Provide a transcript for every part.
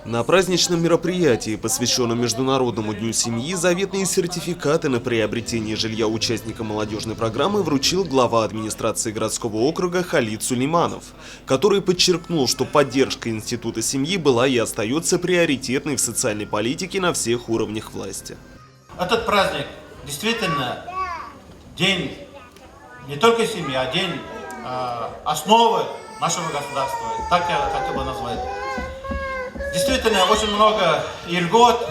На праздничном мероприятии, посвященном Международному дню семьи, заветные сертификаты на приобретение жилья участникам молодежной программы вручил глава администрации городского округа Халид Сулейманов, который подчеркнул, что поддержка института семьи была и остается приоритетной в социальной политике на всех уровнях власти. Этот праздник действительно день не только семьи, а день основы нашего государства, так я хотел бы назвать. Действительно, очень много и льгот,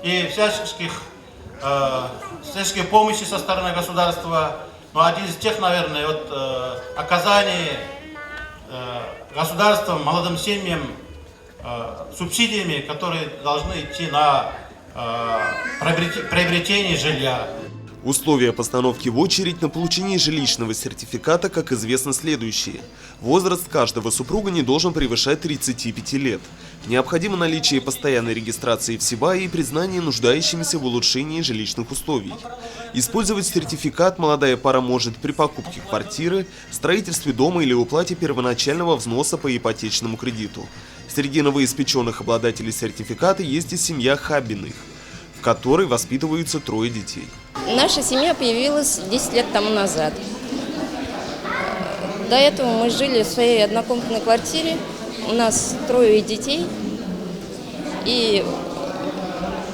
и всяческих помощи со стороны государства. Но один из тех, наверное, оказание государством молодым семьям субсидиями, которые должны идти на приобретение жилья. Условия постановки в очередь на получение жилищного сертификата, как известно, следующие. Возраст каждого супруга не должен превышать 35 лет. Необходимо наличие постоянной регистрации в СИБА и признание нуждающимися в улучшении жилищных условий. Использовать сертификат молодая пара может при покупке квартиры, строительстве дома или уплате первоначального взноса по ипотечному кредиту. Среди новоиспеченных обладателей сертификата есть и семья Хабиных, в которой воспитываются 3 детей. Наша семья появилась 10 лет тому назад. До этого мы жили в своей однокомнатной квартире. У нас 3 детей. И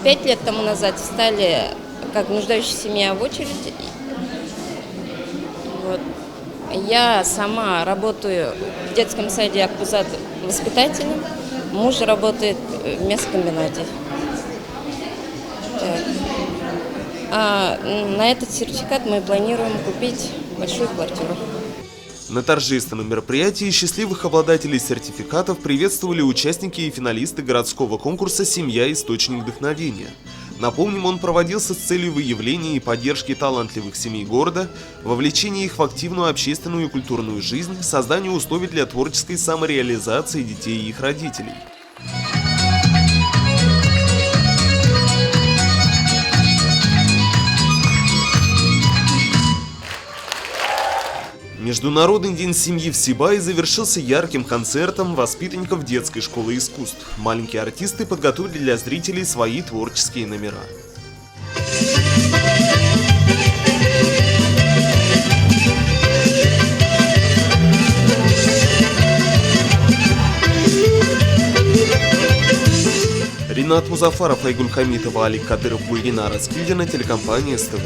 5 лет тому назад стали как нуждающаяся семья в очередь. Вот. Я сама работаю в детском саде Акбузат воспитателем. Муж работает в мясокомбинате. А на этот сертификат мы планируем купить большую квартиру. На торжественном мероприятии счастливых обладателей сертификатов приветствовали участники и финалисты городского конкурса «Семья. Источник вдохновения». Напомним, он проводился с целью выявления и поддержки талантливых семей города, вовлечения их в активную общественную и культурную жизнь, создания условий для творческой самореализации детей и их родителей. Международный день семьи в Сибае завершился ярким концертом воспитанников детской школы искусств. Маленькие артисты подготовили для зрителей свои творческие номера. Ринат Музафаров, Айгуль Хамитова, Алик Кадыров, Гульгина Раскильдина, телекомпания СТВ.